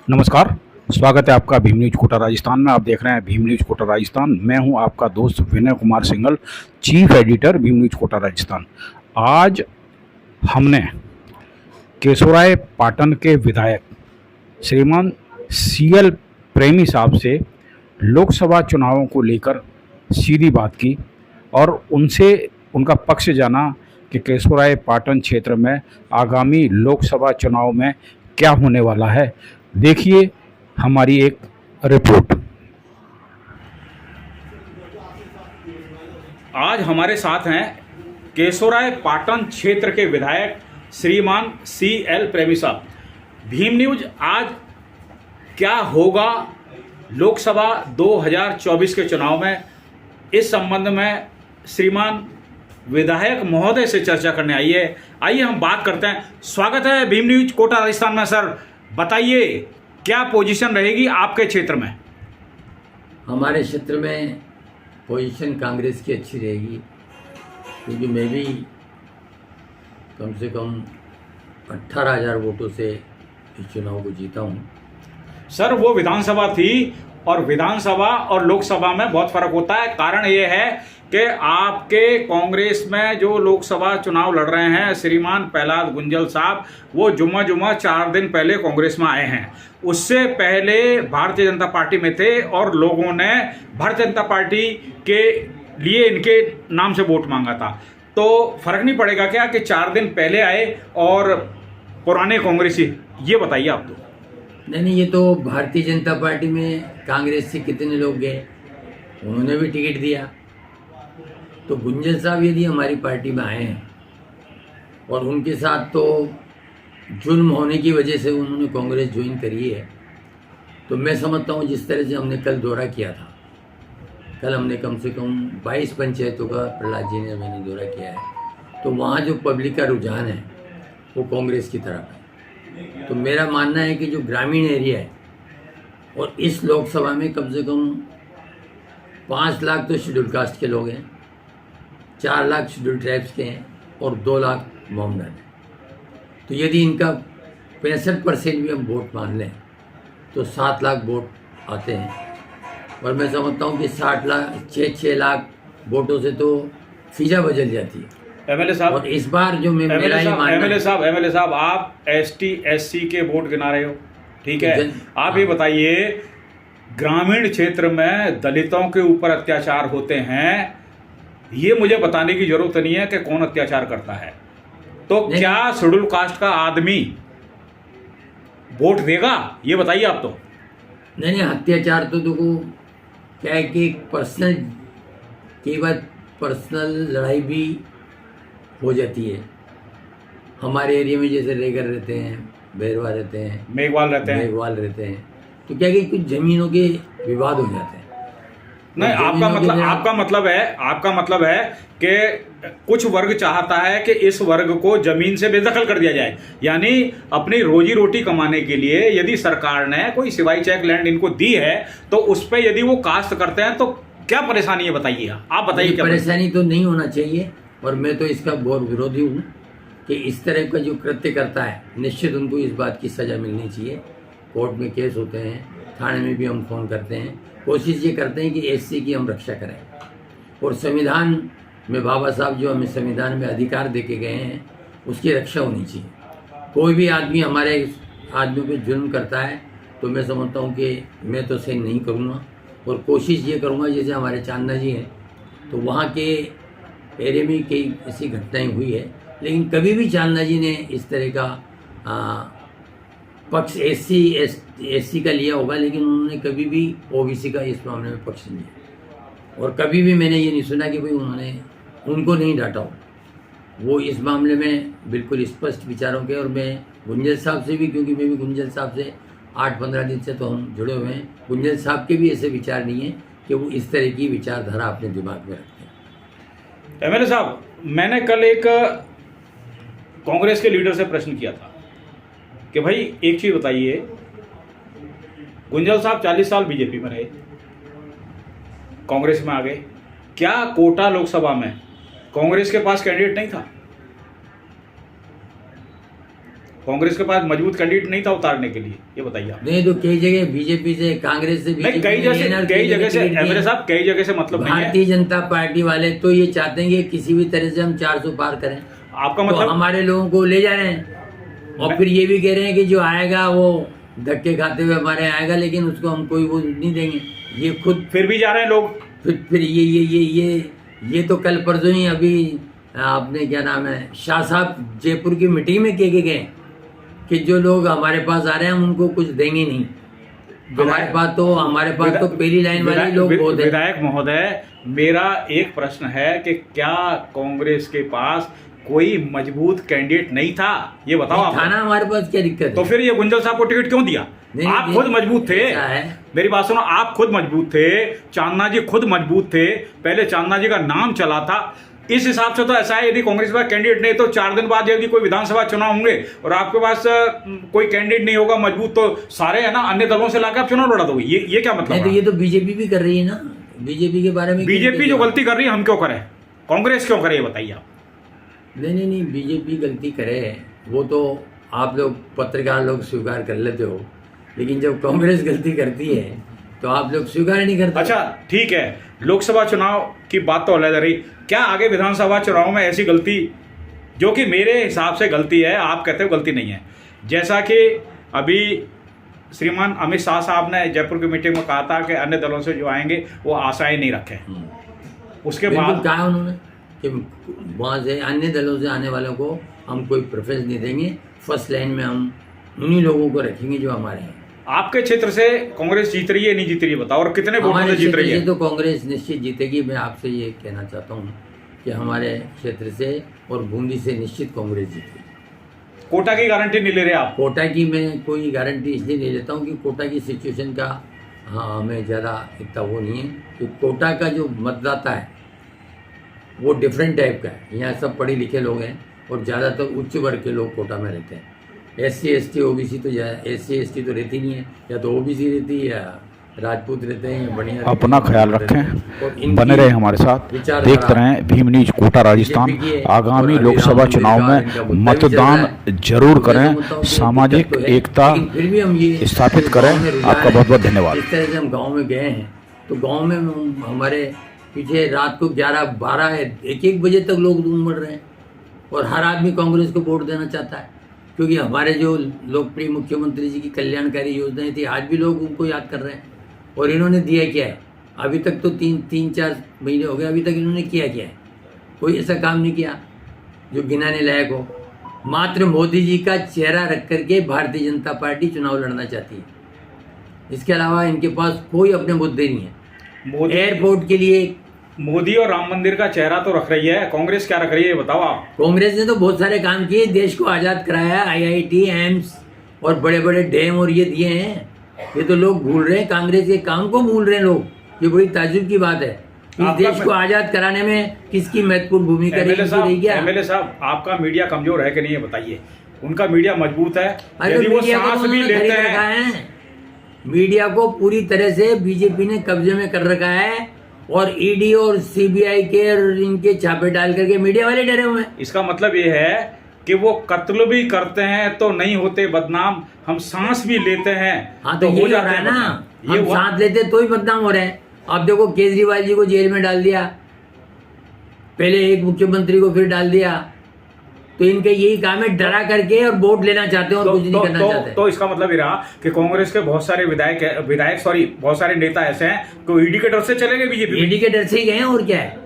नमस्कार। स्वागत है आपका भीम न्यूज कोटा राजस्थान में। आप देख रहे हैं भीम न्यूज कोटा राजस्थान। मैं हूं आपका दोस्त Vinay Kumar Singhal, chief editor Bhim news Kota Rajasthan. आज हमने केशोराय पाटन के विधायक श्रीमान CL प्रेमी साहब से लोकसभा चुनावों को लेकर सीधी बात की और उनसे उनका पक्ष जाना कि केशोराय पाटन क्षेत्र में आगामी लोकसभा चुनाव में क्या होने वाला है। देखिए हमारी एक रिपोर्ट। आज हमारे साथ हैं केशोराय पाटन क्षेत्र के विधायक श्रीमान CL प्रेमी साहब। भीम न्यूज आज क्या होगा लोकसभा 2024 के चुनाव में, इस संबंध में श्रीमान विधायक महोदय से चर्चा करने आई है। आइए हम बात करते हैं। स्वागत है भीम न्यूज कोटा राजस्थान में। सर बताइए, क्या पोजीशन रहेगी आपके क्षेत्र में? हमारे क्षेत्र में पोजीशन कांग्रेस की अच्छी रहेगी, क्योंकि मैं भी कम से कम 18,000 वोटों से इस चुनाव को जीता हूँ। सर वो विधानसभा थी और विधानसभा और लोकसभा में बहुत फर्क होता है। कारण ये है कि आपके कांग्रेस में जो लोकसभा चुनाव लड़ रहे हैं श्रीमान प्रहलाद गुंजल साहब, वो जुम्मा 4 दिन पहले कांग्रेस में आए हैं। उससे पहले भारतीय जनता पार्टी में थे और लोगों ने भारतीय जनता पार्टी के लिए इनके नाम से वोट मांगा था। तो फर्क नहीं पड़ेगा क्या कि 4 दिन पहले आए और पुराने कांग्रेसी? ये बताइए आप। तो नहीं, ये तो भारतीय जनता पार्टी में कांग्रेस से कितने लोग गए, उन्होंने भी टिकट दिया। तो गुंजल साहब यदि हमारी पार्टी में आए हैं और उनके साथ तो जुल्म होने की वजह से उन्होंने कांग्रेस ज्वाइन करी है, तो मैं समझता हूँ जिस तरह से हमने कल दौरा किया था, कल हमने कम से कम 22 पंचायतों का प्रहलाद जी ने मैंने दौरा किया है, तो वहाँ जो पब्लिक का रुझान है वो कांग्रेस की तरफ है। तो मेरा मानना है कि जो ग्रामीण एरिया है, और इस लोकसभा में कम से कम 5 लाख तो शेड्यूल कास्ट के लोग हैं, 4 लाख शेड्यूल ट्राइब्स के हैं और 2 लाख मोमडन हैं। तो यदि इनका 65% भी हम वोट मान लें तो 7 लाख वोट आते हैं। और मैं समझता हूँ कि 6 लाख वोटों से तो फिजा बदल जाती है। एमएलए साहब, और इस बार जो मैं मेरा ही मानना, एमएलए साहब आप ST SC के वोट गिना रहे हो, ठीक है? आप ये बताइए, ग्रामीण क्षेत्र में दलितों के ऊपर अत्याचार होते हैं, ये मुझे बताने की जरूरत नहीं है कि कौन अत्याचार करता है। तो क्या शेड्यूल कास्ट का आदमी वोट देगा, ये बताइए आप। तो नहीं, अत्याचार तो देखो क्या है कि पर्सनल, कई बार पर्सनल लड़ाई भी हो जाती है। हमारे एरिया में जैसे रेगर रहते हैं, बैरवा रहते हैं, मेघवाल रहते हैं, तो क्या कि कुछ जमीनों के विवाद हो जाते हैं। नहीं, आपका मतलब है कि कुछ वर्ग चाहता है कि इस वर्ग को जमीन से बेदखल कर दिया जाए, यानी अपनी रोजी रोटी कमाने के लिए यदि सरकार ने कोई सिवाई चेक लैंड इनको दी है तो उस पर यदि वो कास्ट करते हैं तो क्या परेशानी है, बताइए आप बताइए। क्या परेशानी तो नहीं होना चाहिए, और मैं तो इसका बहुत विरोधी हूँ कि इस तरह का जो कृत्य करता है निश्चित उनको इस बात की सज़ा मिलनी चाहिए। कोर्ट में केस होते हैं, थाने में भी हम फ़ोन करते हैं, कोशिश ये करते हैं कि SC की हम रक्षा करें। और संविधान में बाबा साहब जो हमें संविधान में अधिकार दे के गए हैं उसकी रक्षा होनी चाहिए। कोई भी आदमी हमारे आदमी पे जुल्म करता है तो मैं समझता हूँ कि मैं तो सही नहीं करूँगा, और कोशिश ये करूँगा, जैसे हमारे चांदा जी हैं तो वहाँ के एरिया में कई ऐसी घटनाएँ हुई है, लेकिन कभी भी चांदा जी ने इस तरह का पक्ष SC का लिया होगा, लेकिन उन्होंने कभी भी OBC का इस मामले में पक्ष नहीं लिया। और कभी भी मैंने ये नहीं सुना कि भाई उन्होंने उनको नहीं डांटा हो। वो इस मामले में बिल्कुल स्पष्ट विचारों के, और मैं गुंजल साहब से भी, क्योंकि मैं भी गुंजल साहब से 8-15 दिन से तो हम जुड़े हुए हैं, गुंजल साहब के भी ऐसे विचार नहीं है कि वो इस तरह की विचारधारा अपने दिमाग में रखते हैं। एमएलए साहब, मैंने कल एक कांग्रेस के लीडर से प्रश्न किया था कि भाई एक चीज़ बताइए, गुंजल साहब 40 साल बीजेपी में रहे, कांग्रेस में आ गए, क्या कोटा लोकसभा में कांग्रेस के पास कैंडिडेट नहीं था? कांग्रेस के पास मजबूत कैंडिडेट नहीं था उतारने के लिए, ये बताइए आप। नहीं तो कई जगह बीजेपी से, कांग्रेस से, नहीं, कई जगह से एमएलए साहब, कई जगह से मतलब नहीं है। भारतीय जनता पार्टी वाले तो ये चाहते हैं कि किसी भी तरह से हम 400 पार करें। आपका तो मतलब हमारे लोगों को ले जा रहे हैं और फिर ये भी कह रहे हैं कि जो आएगा वो धक्के खाते हुए हमारे आएगा, लेकिन उसको हम कोई वो नहीं देंगे। ये खुद फिर भी जा रहे हैं लोग। फिर ये तो कल परसों ही अभी आपने क्या नाम है शाह साहब जयपुर की मीटिंग में कह के गए कि जो लोग हमारे पास आ रहे हैं हम उनको कुछ देंगे नहीं। हमारे पास तो पहली लाइन वाले लोग बहुत हैं। विधायक महोदय, मेरा एक प्रश्न है कि क्या कांग्रेस के पास कोई मजबूत कैंडिडेट नहीं था, ये बताओ आप। था ना, हमारे पास क्या दिक्कत है? तो फिर ये गुंजल साहब को टिकट क्यों दिया? आप खुद मजबूत थे, मेरी बात सुनो, आप खुद मजबूत थे, चांदना जी खुद मजबूत थे, पहले चांदना जी का नाम चला था। इस हिसाब से तो ऐसा है, यदि कांग्रेस के पास कैंडिडेट नहीं तो 4 दिन बाद यदि कोई विधानसभा चुनाव होंगे और आपके पास कोई कैंडिडेट नहीं होगा मजबूत, तो सारे है ना अन्य दलों से लाकर आप चुनाव लड़ा दोगे, ये क्या मतलब? तो ये तो बीजेपी भी कर रही है ना, बीजेपी के बारे में। बीजेपी जो गलती कर रही है हम क्यों करें, कांग्रेस क्यों करे, ये बताइए आप। नहीं, बीजेपी गलती करे वो तो आप लोग पत्रकार लोग स्वीकार कर लेते हो, लेकिन जब कांग्रेस गलती करती है तो आप लोग स्वीकार नहीं करते। अच्छा ठीक है, लोकसभा चुनाव की बात तो अलग रही, क्या आगे विधानसभा चुनाव में ऐसी गलती जो कि मेरे हिसाब से गलती है, आप कहते हो गलती नहीं है, जैसा कि अभी श्रीमान अमित शाह साहब ने जयपुर की मीटिंग में कहा था कि अन्य दलों से जो आएंगे वो आशाएं नहीं रखें, उसके बाद कहा उन्होंने कि वहाँ से अन्य दलों से आने वालों को हम कोई प्रेफरेंस नहीं देंगे, फर्स्ट लाइन में हम उन्हीं लोगों को रखेंगे जो हमारे हैं। आपके क्षेत्र से कांग्रेस जीत रही है नहीं जीत रही है बताओ, और कितने वोटों से जीत रही है? तो कांग्रेस निश्चित जीतेगी। मैं आपसे ये कहना चाहता हूँ कि हमारे क्षेत्र से और बूंदी से निश्चित कांग्रेस जीतेगी। कोटा की गारंटी नहीं ले रहे आप? कोटा की मैं कोई गारंटी इसलिए नहीं लेता हूँ कि कोटा की सिचुएशन का हमें ज़्यादा इतना वो नहीं है, कि कोटा का जो मतदाता है वो डिफरेंट टाइप का है। यहाँ सब पढ़े लिखे लोग हैं और ज़्यादातर उच्च वर्ग के लोग कोटा में रहते हैं। SC ST OBC तो SC ST तो रहती नहीं है, या तो OBC रहती है या राजपूत रहते हैं, बढ़िया। अपना ख्याल रखें, बने रहे हमारे साथ, देखते रहें भीम न्यूज कोटा राजस्थान। आगामी लोकसभा चुनाव में मतदान जरूर करें, सामाजिक एकता स्थापित करें। आपका बहुत बहुत धन्यवाद। इस तरह से हम गाँव में गए हैं तो गाँव में हमारे पीछे रात को 11, 12, 1 बजे तक लोग उमड़ रहे हैं और हर आदमी कांग्रेस को वोट देना चाहता है, क्योंकि हमारे जो लोकप्रिय मुख्यमंत्री जी की कल्याणकारी योजनाएं थी आज भी लोग उनको याद कर रहे हैं। और इन्होंने दिया क्या है? अभी तक तो 3-4 महीने हो गए, अभी तक इन्होंने किया क्या है? कोई ऐसा काम नहीं किया जो गिनाने लायक हो। मात्र मोदी जी का चेहरा रख करके भारतीय जनता पार्टी चुनाव लड़ना चाहती है, इसके अलावा इनके पास कोई अपने मुद्दे नहीं है। एयरपोर्ट के लिए मोदी और राम मंदिर का चेहरा तो रख रही है, कांग्रेस क्या रख रही है बताओ आप? कांग्रेस ने तो बहुत सारे काम किए, देश को आजाद कराया, IIT एम्स और बड़े बड़े डैम और ये दिए हैं। ये तो लोग भूल रहे हैं, कांग्रेस के काम को भूल रहे हैं लोग। ये बड़ी ताज्जुब की बात है। इस देश को आजाद कराने में किसकी महत्वपूर्ण भूमिका रही? MLA साहब, आपका मीडिया कमजोर है कि नहीं है बताइए? उनका मीडिया मजबूत है, यदि वो सांस भी लेते हैं। मीडिया को पूरी तरह से बीजेपी ने कब्जे में कर रखा है और ED और CBI के और इनके छापे डाल करके मीडिया वाले डरे हुए हैं। इसका मतलब ये है कि वो कत्ल भी करते हैं तो नहीं होते बदनाम, हम सांस भी लेते हैं। हाँ तो हो जाता है ना, हम सांस लेते तो ही बदनाम हो रहे हैं। अब देखो केजरीवाल जी को जेल में डाल दिया, पहले एक मुख्यमंत्री को फिर डाल दिया, तो इनका यही काम है, डरा करके और वोट लेना चाहते हैं और कुछ नहीं करना चाहते। तो इसका मतलब ये रहा कि कांग्रेस के बहुत सारे बहुत सारे नेता ऐसे हैं तो ED के डर से चले गए बीजेपी। ED के डर से ही गए और क्या है,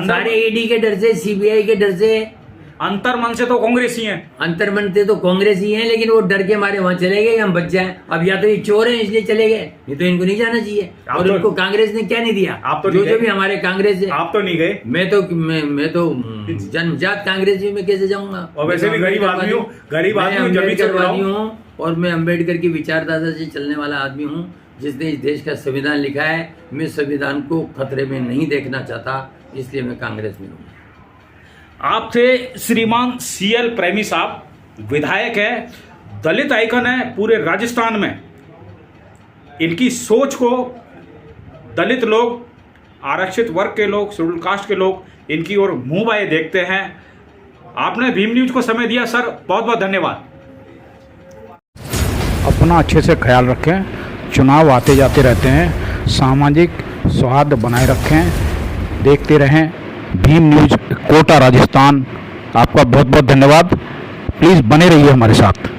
सारे ED के डर से, CBI के डर से। अंतर्मन से तो कांग्रेस ही है, अंतर्मन से तो कांग्रेस ही है, लेकिन वो डर के मारे वहां चले गए हम बच जाए। अब या तो ये चोर हैं इसलिए चले गए, नहीं तो इनको नहीं जाना चाहिए। और तो, इनको कांग्रेस ने क्या नहीं दिया? आप तो जो भी हमारे कांग्रेस है। आप तो नहीं गए? मैं तो जन्मजात कांग्रेस में कैसे जाऊंगा? और वैसे भी गरीब आदमी हूँ, अम्बेडकरवादी हूँ और मैं अम्बेडकर की विचारधारा से चलने वाला आदमी हूँ, जिसने इस देश का संविधान लिखा है। मैं संविधान को खतरे में नहीं देखना चाहता, इसलिए मैं कांग्रेस में हूँ। आप थे श्रीमान CL प्रेमी साहब, विधायक है, दलित आइकन है पूरे राजस्थान में। इनकी सोच को दलित लोग, आरक्षित वर्ग के लोग, शेड्यूल कास्ट के लोग इनकी ओर मुंह बाए देखते हैं। आपने भीम न्यूज को समय दिया सर, बहुत बहुत धन्यवाद। अपना अच्छे से ख्याल रखें। चुनाव आते जाते रहते हैं, सामाजिक सौहार्द बनाए रखें। देखते रहें भीम न्यूज़ कोटा राजस्थान। आपका बहुत बहुत धन्यवाद। प्लीज़ बने रहिए हमारे साथ।